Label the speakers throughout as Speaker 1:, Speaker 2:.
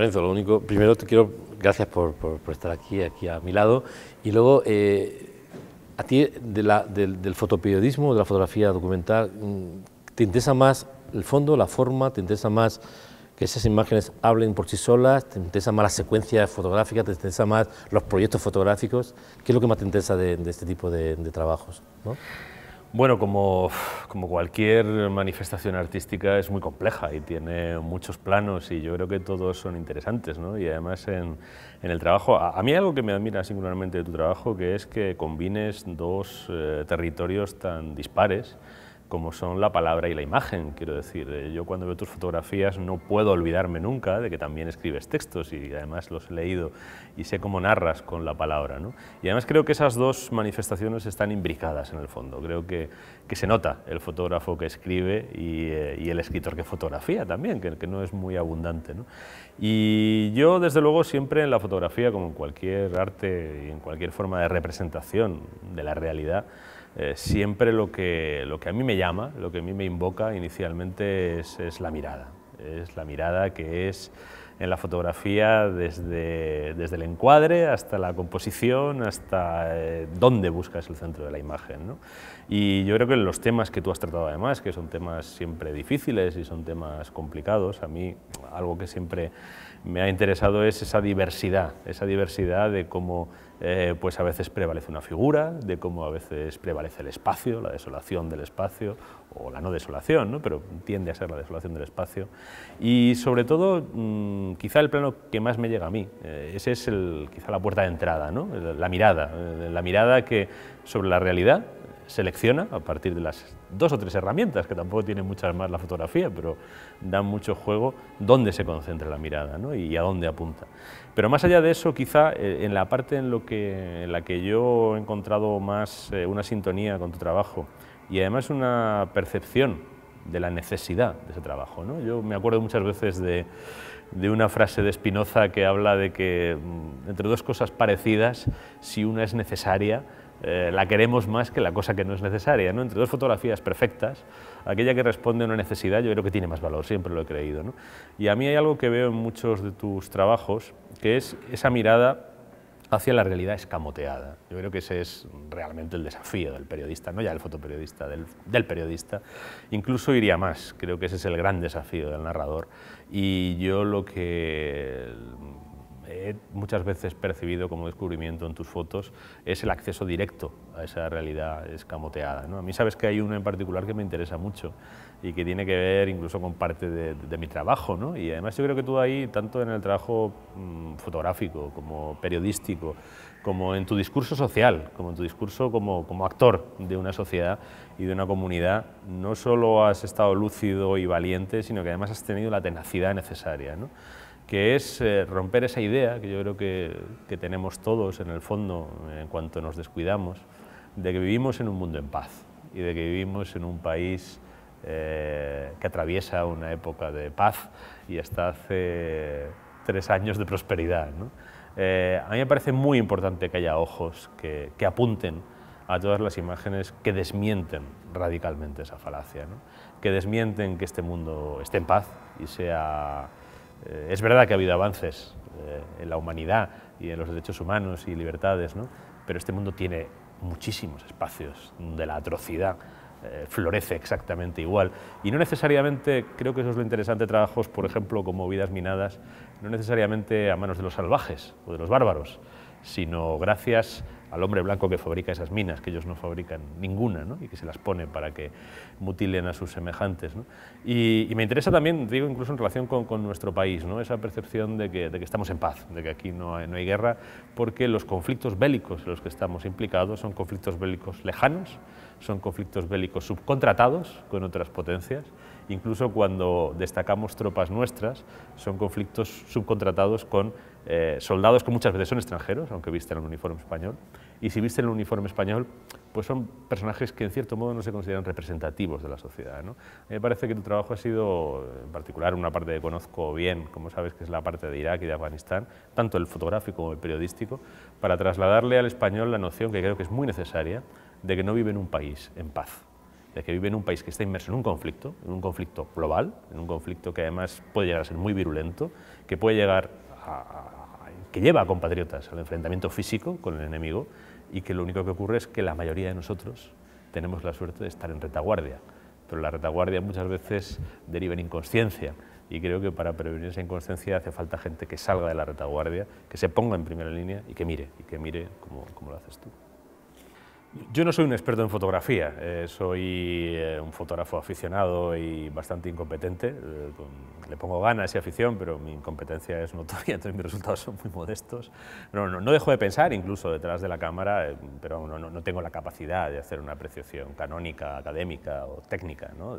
Speaker 1: Lorenzo, lo único, primero te quiero, gracias por estar aquí a mi lado, y luego, a ti del fotoperiodismo, de la fotografía documental, ¿te interesa más el fondo, la forma, te interesa más que esas imágenes hablen por sí solas, te interesa más la secuencia fotográfica, te interesa más los proyectos fotográficos? ¿Qué es lo que más te interesa de este tipo de trabajos, ¿no?
Speaker 2: Bueno, como cualquier manifestación artística es muy compleja y tiene muchos planos y yo creo que todos son interesantes, ¿no? Y además en el trabajo, a mí hay algo que me admira singularmente de tu trabajo, que es que combines dos territorios tan dispares como son la palabra y la imagen. Quiero decir, yo cuando veo tus fotografías no puedo olvidarme nunca de que también escribes textos y además los he leído y sé cómo narras con la palabra, ¿no? Y además creo que esas dos manifestaciones están imbricadas en el fondo. Creo que se nota el fotógrafo que escribe y el escritor que fotografía también, que no es muy abundante, ¿no? Y yo, desde luego, siempre en la fotografía, como en cualquier arte y en cualquier forma de representación de la realidad, siempre lo que a mí me llama, lo que a mí me invoca inicialmente es la mirada. Es la mirada que es en la fotografía desde el encuadre hasta la composición, hasta dónde buscas el centro de la imagen, ¿no? Y yo creo que los temas que tú has tratado además, que son temas siempre difíciles y son temas complicados, a mí algo que siempre me ha interesado es esa diversidad de cómo pues a veces prevalece una figura, de cómo a veces prevalece el espacio, la desolación del espacio, o la no desolación, ¿no? Pero tiende a ser la desolación del espacio. Y sobre todo, quizá el plano que más me llega a mí, ese es quizá la puerta de entrada, ¿no? La mirada que sobre la realidad selecciona a partir de las 2 o 3 herramientas, que tampoco tiene muchas más la fotografía, pero dan mucho juego, dónde se concentra la mirada, ¿no? Y a dónde apunta. Pero más allá de eso, quizá en la parte en la que yo he encontrado más una sintonía con tu trabajo y además una percepción de la necesidad de ese trabajo, ¿no? Yo me acuerdo muchas veces de una frase de Spinoza que habla de que entre dos cosas parecidas, si una es necesaria, la queremos más que la cosa que no es necesaria, ¿no? Entre dos fotografías perfectas, aquella que responde a una necesidad yo creo que tiene más valor, siempre lo he creído, ¿no? Y a mí hay algo que veo en muchos de tus trabajos, que es esa mirada hacia la realidad escamoteada. Yo creo que ese es realmente el desafío del periodista, no ya del fotoperiodista, del periodista. Incluso iría más, creo que ese es el gran desafío del narrador. Y yo lo que he muchas veces percibido como descubrimiento en tus fotos es el acceso directo a esa realidad escamoteada, ¿no? A mí sabes que hay uno en particular que me interesa mucho y que tiene que ver incluso con parte de mi trabajo, ¿no? Y además yo creo que tú ahí, tanto en el trabajo fotográfico como periodístico, como en tu discurso social, como en tu discurso como actor de una sociedad y de una comunidad, no solo has estado lúcido y valiente, sino que además has tenido la tenacidad necesaria, ¿no? Que es romper esa idea que yo creo que tenemos todos en el fondo en cuanto nos descuidamos, de que vivimos en un mundo en paz y de que vivimos en un país que atraviesa una época de paz y hasta hace 3 años de prosperidad, ¿no? A mí me parece muy importante que haya ojos que apunten a todas las imágenes que desmienten radicalmente esa falacia, ¿no? Que desmienten que este mundo esté en paz y sea... es verdad que ha habido avances en la humanidad y en los derechos humanos y libertades, ¿no? Pero este mundo tiene muchísimos espacios donde la atrocidad florece exactamente igual. Y no necesariamente, creo que eso es lo interesante, trabajos, por ejemplo, como Vidas Minadas, no necesariamente a manos de los salvajes o de los bárbaros, sino gracias al hombre blanco que fabrica esas minas, que ellos no fabrican ninguna, ¿no? Y que se las pone para que mutilen a sus semejantes, ¿no? Y me interesa también, digo, incluso en relación con nuestro país, ¿no? Esa percepción de que estamos en paz, de que aquí no hay guerra, porque los conflictos bélicos en los que estamos implicados son conflictos bélicos lejanos, son conflictos bélicos subcontratados con otras potencias, incluso cuando destacamos tropas nuestras, son conflictos subcontratados con soldados que muchas veces son extranjeros, aunque visten el uniforme español, y si visten el uniforme español, pues son personajes que en cierto modo no se consideran representativos de la sociedad, ¿no? Me parece que tu trabajo ha sido, en particular una parte que conozco bien, como sabes, que es la parte de Irak y de Afganistán, tanto el fotográfico como el periodístico, para trasladarle al español la noción que creo que es muy necesaria de que no vive en un país en paz. de que vive en un país que está inmerso en un conflicto global, en un conflicto que además puede llegar a ser muy virulento, que puede llegar que lleva a compatriotas al enfrentamiento físico con el enemigo, y que lo único que ocurre es que la mayoría de nosotros tenemos la suerte de estar en retaguardia, pero la retaguardia muchas veces deriva en inconsciencia, y creo que para prevenir esa inconsciencia hace falta gente que salga de la retaguardia, que se ponga en primera línea y que mire como lo haces tú. Yo no soy un experto en fotografía, soy un fotógrafo aficionado y bastante incompetente. Le pongo ganas y afición, pero mi incompetencia es notoria, entonces mis resultados son muy modestos. No dejo de pensar, incluso detrás de la cámara, pero no tengo la capacidad de hacer una apreciación canónica, académica o técnica, ¿no?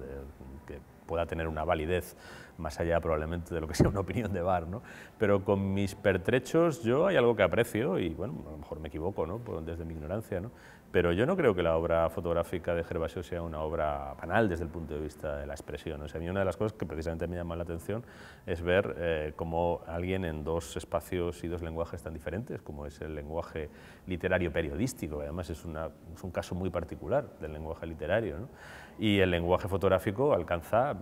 Speaker 2: Que pueda tener una validez más allá probablemente de lo que sea una opinión de bar, ¿no? Pero con mis pertrechos yo hay algo que aprecio y, bueno, a lo mejor me equivoco, ¿no? Desde mi ignorancia, ¿no? Pero yo no creo que la obra fotográfica de Gervasio sea una obra banal desde el punto de vista de la expresión. O sea, a mí una de las cosas que precisamente me llama la atención es ver cómo alguien en dos espacios y dos lenguajes tan diferentes, como es el lenguaje literario periodístico, además es un caso muy particular del lenguaje literario, ¿no? Y el lenguaje fotográfico alcanza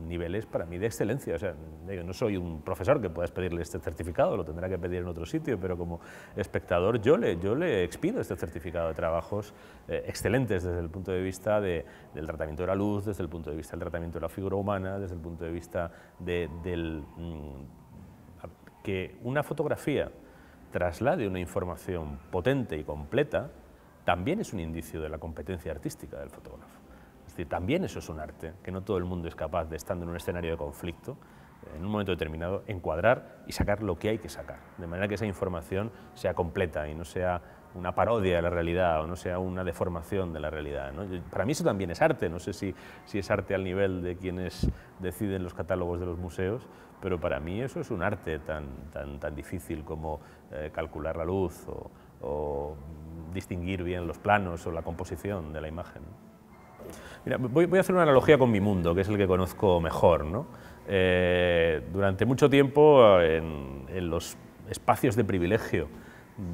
Speaker 2: niveles para mí de excelencia. O sea, yo no soy un profesor que puedas pedirle este certificado, lo tendrá que pedir en otro sitio, pero como espectador yo le expido este certificado de trabajos excelentes desde el punto de vista del tratamiento de la luz, desde el punto de vista del tratamiento de la figura humana, desde el punto de vista que una fotografía traslade una información potente y completa, también es un indicio de la competencia artística del fotógrafo. Es decir, también eso es un arte, que no todo el mundo es capaz de, estando en un escenario de conflicto, en un momento determinado, encuadrar y sacar lo que hay que sacar, de manera que esa información sea completa y no sea una parodia de la realidad o no sea una deformación de la realidad, ¿no? Para mí eso también es arte, no sé si es arte al nivel de quienes deciden los catálogos de los museos, pero para mí eso es un arte tan difícil como calcular la luz o distinguir bien los planos o la composición de la imagen, ¿no? Mira, voy a hacer una analogía con mi mundo, que es el que conozco mejor, ¿no? Durante mucho tiempo, en los espacios de privilegio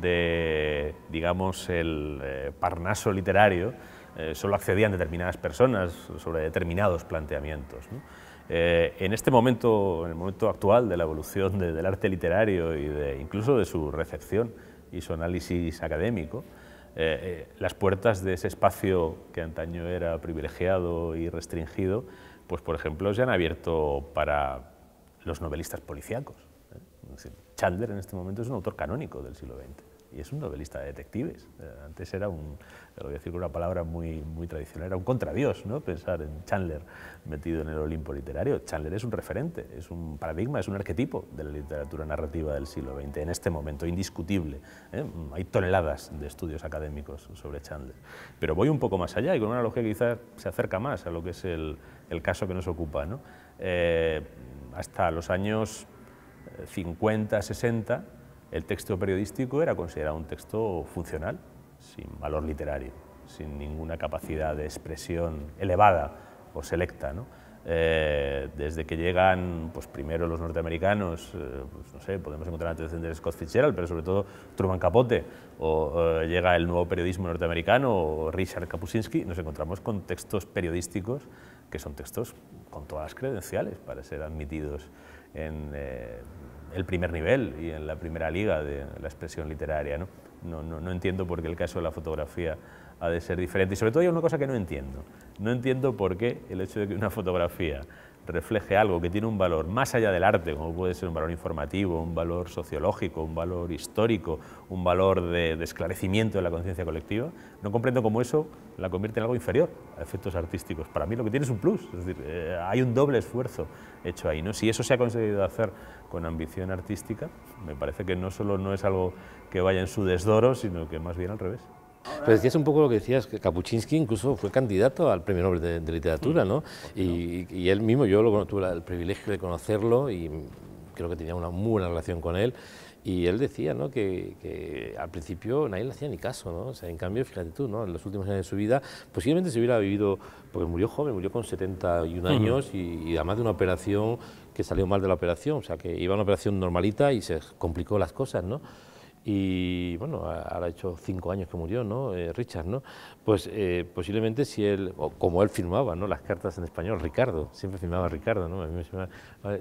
Speaker 2: de, digamos, el Parnaso literario, solo accedían determinadas personas sobre determinados planteamientos, ¿no? En este momento, en el momento actual de la evolución del arte literario y incluso de su recepción y su análisis académico, las puertas de ese espacio que antaño era privilegiado y restringido, pues por ejemplo se han abierto para los novelistas policíacos. Chandler en este momento es un autor canónico del siglo XX y es un novelista de detectives. Antes era lo voy a decir con una palabra muy tradicional, era un contradios, ¿no? Pensar en Chandler metido en el Olimpo literario. Chandler es un referente, es un paradigma, es un arquetipo de la literatura narrativa del siglo XX, en este momento, indiscutible, ¿eh? Hay toneladas de estudios académicos sobre Chandler. Pero voy un poco más allá y con una analogía que quizás se acerca más a lo que es el caso que nos ocupa, ¿no? Hasta los años 50, 60, el texto periodístico era considerado un texto funcional, sin valor literario, sin ninguna capacidad de expresión elevada o selecta, ¿no? Desde que llegan, pues primero los norteamericanos, pues no sé, podemos encontrar antecedentes de Scott Fitzgerald, pero sobre todo Truman Capote, o llega el nuevo periodismo norteamericano, o Richard Kapuscinski, nos encontramos con textos periodísticos que son textos con todas las credenciales para ser admitidos en el primer nivel y en la primera liga de la expresión literaria, ¿no? No entiendo por qué el caso de la fotografía ha de ser diferente. Y sobre todo hay una cosa que no entiendo. No entiendo por qué el hecho de que una fotografía refleje algo que tiene un valor más allá del arte, como puede ser un valor informativo, un valor sociológico, un valor histórico, un valor de esclarecimiento de la conciencia colectiva, no comprendo cómo eso la convierte en algo inferior a efectos artísticos. Para mí lo que tiene es un plus, es decir, hay un doble esfuerzo hecho ahí, ¿no? Si eso se ha conseguido hacer con ambición artística, me parece que no solo no es algo que vaya en su desdoro, sino que más bien al revés.
Speaker 1: Pero decías un poco lo que decías, que Kapuscinski incluso fue candidato al Premio Nobel de Literatura, ¿no? Y él mismo, yo tuve el privilegio de conocerlo y creo que tenía una muy buena relación con él. Y él decía, ¿no?, que al principio nadie le hacía ni caso, ¿no? O sea, en cambio, fíjate tú, ¿no?, en los últimos años de su vida, posiblemente se hubiera vivido, porque murió joven, murió con 71 años y además de una operación que salió mal de la operación, o sea, que iba a una operación normalita y se complicó las cosas, ¿no? y bueno, ahora ha hecho 5 años que murió, ¿no? Richard, ¿no? Pues posiblemente si él, o como él firmaba, ¿no? Las cartas en español, Ricardo, siempre firmaba Ricardo, ¿no? A mí me firmaba,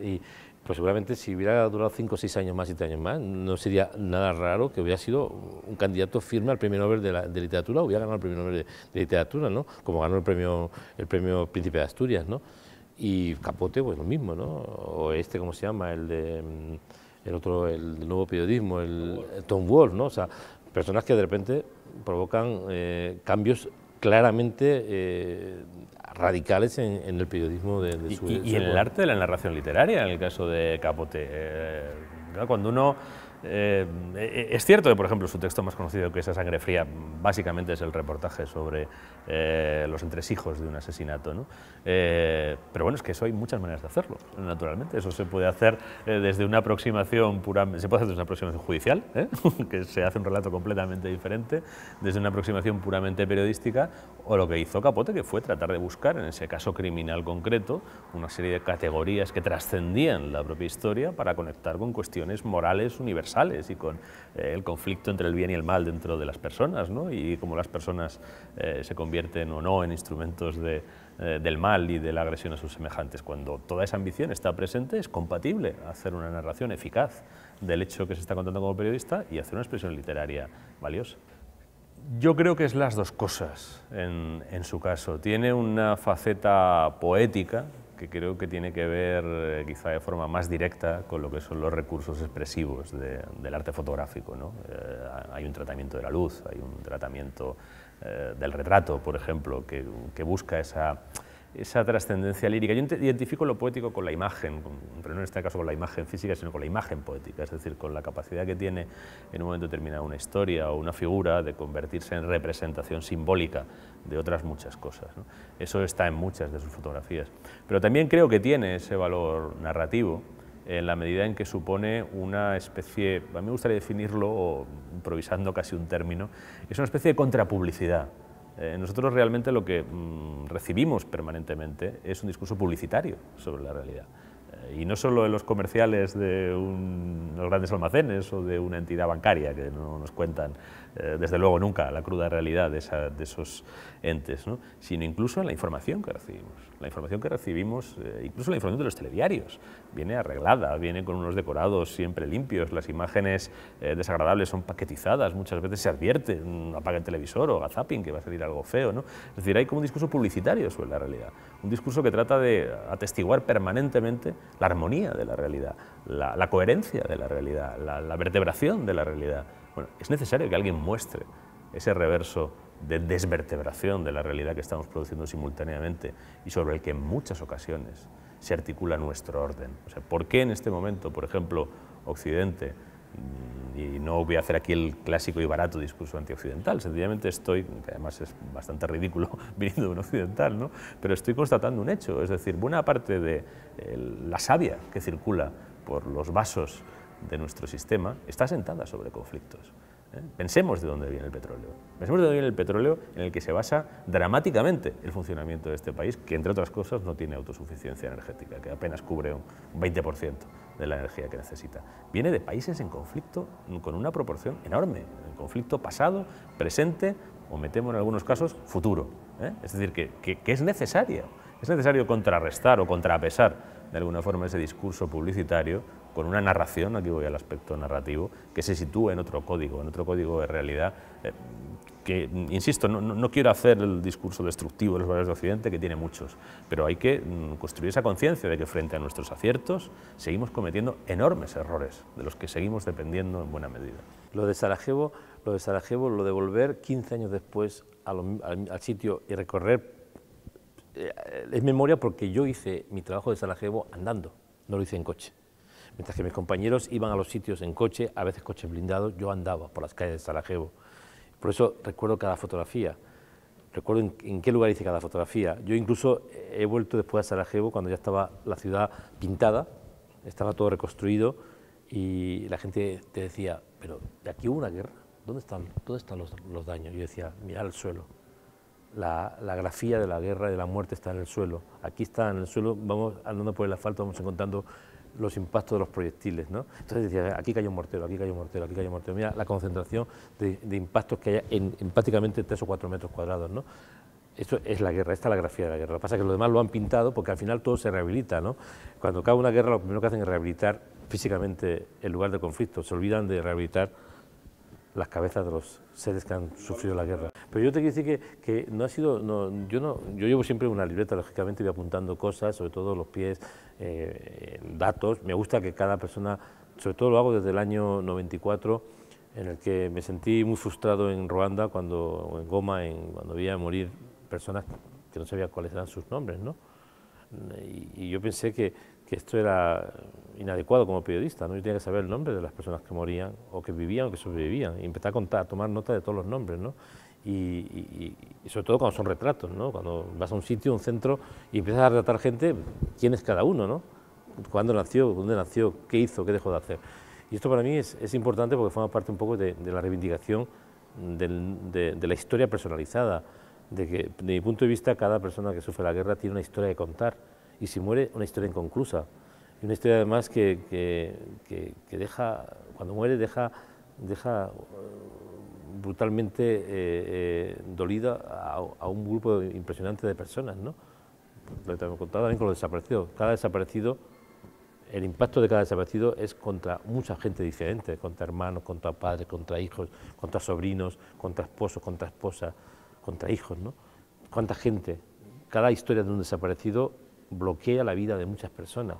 Speaker 1: y pues seguramente si hubiera durado 5 o 6 años más, 7 años más, no sería nada raro que hubiera sido un candidato firme al Premio Nobel de Literatura, hubiera ganado el Premio Nobel de Literatura, ¿no? Como ganó el premio Príncipe de Asturias, ¿no? Y Capote, pues lo mismo, ¿no? O ¿cómo se llama? El otro, el nuevo periodismo, el Tom Wolfe, ¿no? O sea, personas que de repente provocan cambios claramente radicales en el periodismo de su...
Speaker 2: Y en el arte de la narración literaria, en el caso de Capote. Cuando uno... es cierto que, por ejemplo, su texto más conocido, que es A Sangre Fría, básicamente es el reportaje sobre los entresijos de un asesinato, ¿no? Pero bueno, es que eso hay muchas maneras de hacerlo, naturalmente. Eso se puede hacer desde una aproximación puramente... Se puede hacer desde una aproximación judicial, que se hace un relato completamente diferente, desde una aproximación puramente periodística, o lo que hizo Capote, que fue tratar de buscar, en ese caso criminal concreto, una serie de categorías que trascendían la propia historia para conectar con cuestiones morales universales y con el conflicto entre el bien y el mal dentro de las personas, ¿no? Y cómo las personas se convierten o no en instrumentos del mal y de la agresión a sus semejantes. Cuando toda esa ambición está presente, es compatible hacer una narración eficaz del hecho que se está contando como periodista y hacer una expresión literaria valiosa. Yo creo que es las dos cosas en su caso. Tiene una faceta poética que creo que tiene que ver quizá de forma más directa con lo que son los recursos expresivos del arte fotográfico, ¿no? Hay un tratamiento de la luz, hay un tratamiento del retrato, por ejemplo, que busca esa trascendencia lírica. Yo identifico lo poético con la imagen, pero no en este caso con la imagen física, sino con la imagen poética, es decir, con la capacidad que tiene en un momento determinado una historia o una figura de convertirse en representación simbólica de otras muchas cosas, ¿no? Eso está en muchas de sus fotografías. Pero también creo que tiene ese valor narrativo en la medida en que supone una especie, a mí me gustaría definirlo, o improvisando casi un término, es una especie de contrapublicidad. Nosotros realmente lo que recibimos permanentemente es un discurso publicitario sobre la realidad. Y no solo en los comerciales de los grandes almacenes o de una entidad bancaria, que no nos cuentan, desde luego, nunca la cruda realidad de esos entes, ¿no? Sino incluso en la información que recibimos. La información que recibimos, incluso la información de los telediarios, viene arreglada, viene con unos decorados siempre limpios, las imágenes desagradables son paquetizadas, muchas veces se advierte, apaga el televisor o haga zapping, que va a salir algo feo, ¿no? Es decir, hay como un discurso publicitario sobre la realidad, un discurso que trata de atestiguar permanentemente la armonía de la realidad, la coherencia de la realidad, la vertebración de la realidad. Bueno, es necesario que alguien muestre ese reverso de desvertebración de la realidad que estamos produciendo simultáneamente y sobre el que en muchas ocasiones se articula nuestro orden. O sea, ¿por qué en este momento, por ejemplo, Occidente, y no voy a hacer aquí el clásico y barato discurso antioccidental, sencillamente estoy, que además es bastante ridículo viniendo de un occidental, ¿no? Pero estoy constatando un hecho, es decir, buena parte de la savia que circula por los vasos de nuestro sistema está asentada sobre conflictos. Pensemos de dónde viene el petróleo. Pensemos de dónde viene el petróleo en el que se basa dramáticamente el funcionamiento de este país, que entre otras cosas no tiene autosuficiencia energética, que apenas cubre un 20% de la energía que necesita. Viene de países en conflicto con una proporción enorme, en conflicto pasado, presente o, me temo en algunos casos, futuro. Es decir, que es necesario contrarrestar o contrapesar de alguna forma ese discurso publicitario con una narración, aquí voy al aspecto narrativo, que se sitúe en otro código de realidad, que, insisto, no quiero hacer el discurso destructivo de los valores de Occidente, que tiene muchos, pero hay que construir esa conciencia de que frente a nuestros aciertos seguimos cometiendo enormes errores, de los que seguimos dependiendo en buena medida.
Speaker 1: Lo de Sarajevo, lo de volver 15 años después al sitio y recorrer, es memoria porque yo hice mi trabajo de Sarajevo andando, no lo hice en coche. Mientras que mis compañeros iban a los sitios en coche, a veces coches blindados, yo andaba por las calles de Sarajevo. Por eso recuerdo cada fotografía, recuerdo en qué lugar hice cada fotografía. Yo incluso he vuelto después a Sarajevo cuando ya estaba la ciudad pintada, estaba todo reconstruido y la gente te decía, pero de aquí hubo una guerra, ¿dónde están los daños? Yo decía, mirad el suelo. La grafía de la guerra y de la muerte está en el suelo. Aquí está en el suelo, vamos andando por el asfalto, vamos encontrando los impactos de los proyectiles, ¿no? Entonces decía, aquí cayó un mortero, aquí cayó un mortero, aquí cayó un mortero. Mira la concentración de impactos que hay en prácticamente 3 o 4 metros cuadrados, ¿no? Esto es la guerra, esta es la grafía de la guerra. Lo que pasa es que los demás lo han pintado porque al final todo se rehabilita, ¿no? Cuando acaba una guerra, lo primero que hacen es rehabilitar físicamente el lugar de conflicto, se olvidan de rehabilitar las cabezas de los seres que han sufrido la guerra. Pero yo te quiero decir que no ha sido, yo llevo siempre una libreta, lógicamente voy apuntando cosas, sobre todo los pies, datos. Me gusta que cada persona, sobre todo lo hago desde el año 94, en el que me sentí muy frustrado en Ruanda, o en Goma, cuando veía morir personas que no sabía cuáles eran sus nombres, ¿no? Y yo pensé que esto era inadecuado como periodista, ¿no? Yo tenía que saber el nombre de las personas que morían, o que vivían, o que sobrevivían, y empecé a contar, a tomar nota de todos los nombres, ¿no? Y sobre todo cuando son retratos, ¿no? Cuando vas a un sitio, un centro, y empiezas a retratar gente, quién es cada uno, ¿no? Cuándo nació, dónde nació, qué hizo, qué dejó de hacer. Y esto para mí es importante porque forma parte un poco de la reivindicación de la historia personalizada, de que, de mi punto de vista, cada persona que sufre la guerra tiene una historia que contar, y si muere, una historia inconclusa, y una historia además que deja, cuando muere, deja brutalmente dolida a un grupo impresionante de personas, ¿no? Lo que te he contado también con los desaparecidos. Cada desaparecido, el impacto de cada desaparecido es contra mucha gente diferente, contra hermanos, contra padres, contra hijos, contra sobrinos, contra esposos, contra esposas, contra hijos, ¿no? Cuánta gente, cada historia de un desaparecido bloquea la vida de muchas personas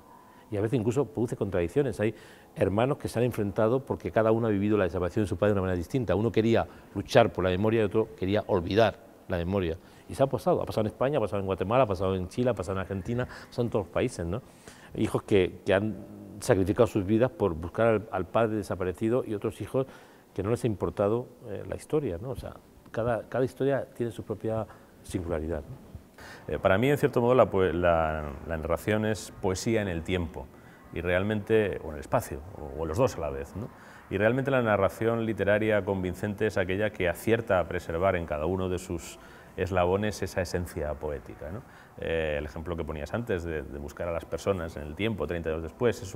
Speaker 1: y a veces incluso produce contradicciones. Hay hermanos que se han enfrentado porque cada uno ha vivido la desaparición de su padre de una manera distinta. Uno quería luchar por la memoria y otro quería olvidar la memoria. Y se ha pasado en España, ha pasado en Guatemala, ha pasado en Chile, ha pasado en Argentina, ha pasado en todos los países, ¿no? Hijos que han sacrificado sus vidas por buscar al padre desaparecido y otros hijos que no les ha importado la historia, ¿no? O sea, cada historia tiene su propia singularidad, ¿no?
Speaker 2: Para mí, en cierto modo, la narración es poesía en el tiempo y realmente, o en el espacio, o los dos a la vez, ¿no? Y realmente la narración literaria convincente es aquella que acierta a preservar en cada uno de sus eslabones esa esencia poética, ¿no? El ejemplo que ponías antes de buscar a las personas en el tiempo, 30 años después, es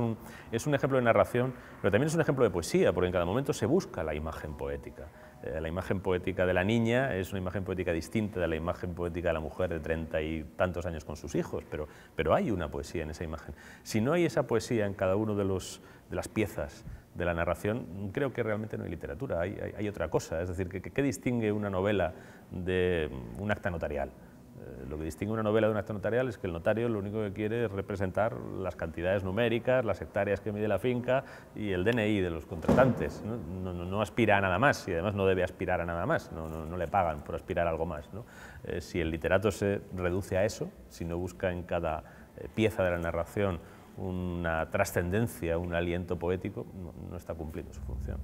Speaker 2: un ejemplo de narración, pero también es un ejemplo de poesía, porque en cada momento se busca la imagen poética. La imagen poética de la niña es una imagen poética distinta de la imagen poética de la mujer de 30 y tantos años con sus hijos, pero hay una poesía en esa imagen. Si no hay esa poesía en cada uno de las piezas de la narración, creo que realmente no hay literatura, hay otra cosa. Es decir, ¿qué distingue una novela de un acta notarial? Lo que distingue una novela de un acta notarial es que el notario lo único que quiere es representar las cantidades numéricas, las hectáreas que mide la finca y el DNI de los contratantes, ¿no? No aspira a nada más y además no debe aspirar a nada más, no le pagan por aspirar a algo más, ¿no? Si el literato se reduce a eso, si no busca en cada pieza de la narración una trascendencia, un aliento poético, no está cumpliendo su función.